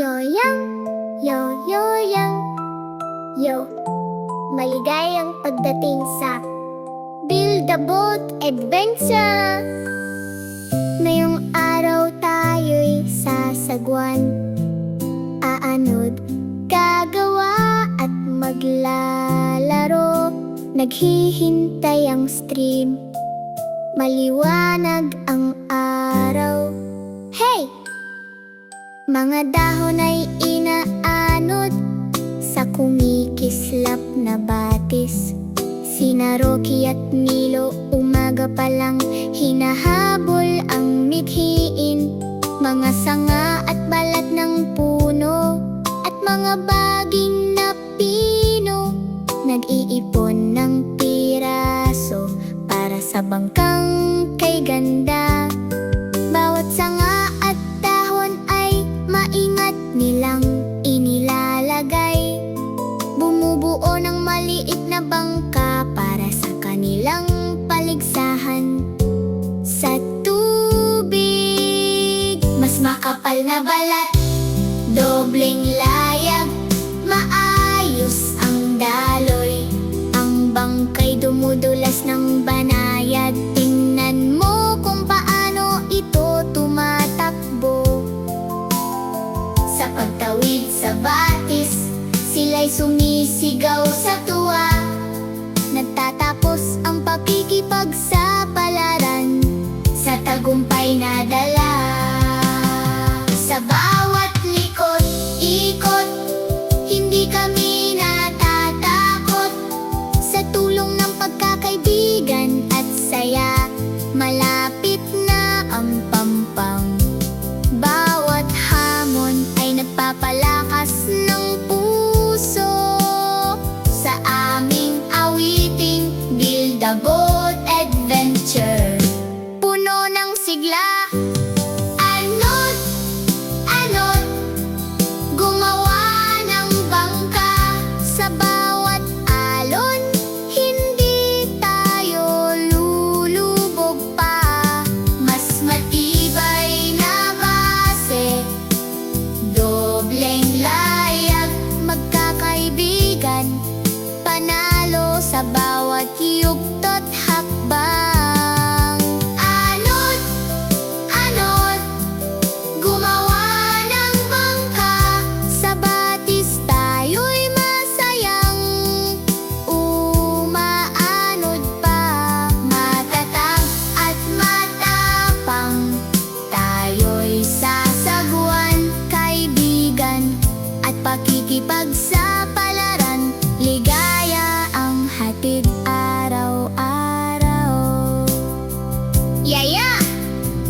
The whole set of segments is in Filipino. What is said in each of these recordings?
Yoyang, yo-yoyang, yo. Maligayang pagdating sa Build a Boat Adventure. Ngayong araw tayo'y sasagwan, aanod, gagawa at maglalaro. Naghihintay ang stream, maliwanag ang araw. Hey! Mga dahon ay inaanod sa kumikislap na batis. Sina Rocky at Milo, umaga pa lang hinahabol ang mithiin. Mga sanga at balat ng puno at mga baging na pino, nag-iipon ng piraso para sa bangkang kay ganda. Bawat sanga at dahon ay maingat nilang inilalagay. Bumubuo ng maliit na bangka para sa kanilang paligsahan. Sa tubig, mas makapal na balat, dobleng layag, maayos ang daloy. Ang bangkay dumudulas ng banayad. Tingnan mo kung paano ito tumatakbo. Sa pagtawid sa batis, sila'y sumisigaw sa tuwa. Nagtatapos ang pakikipagsapalaran sa tagumpay na dala. Sa bawat likod, ikot, hindi kami natatakot. Sa tulong ng pagkakaibigan at saya, malapit na ang pampang. Bawat hamon ay nagpapalakas ng puso. Sa aming awiting Build a Boat Adventure, puno ng sigla, anod, anod, gumawa ng bangka. Sa bawat alon, hindi tayo lulubog pa. Mas matibay na base, dobleng layag, magkakaibigan, panalo sa bawat yugto't hakbang. Anod, anod, gumawa ng bangka. Sa batis tayo'y masayang umaanod pa. Matatag at matapang, tayo'y sasagwan. Kaibigan at pakikipagsapalaran, ligaya ang hatid araw-araw. Yaya!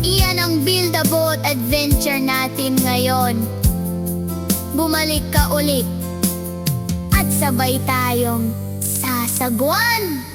Iyan ang Build a Boat Adventure natin ngayon. Bumalik ka ulit at sabay tayong sasagwan.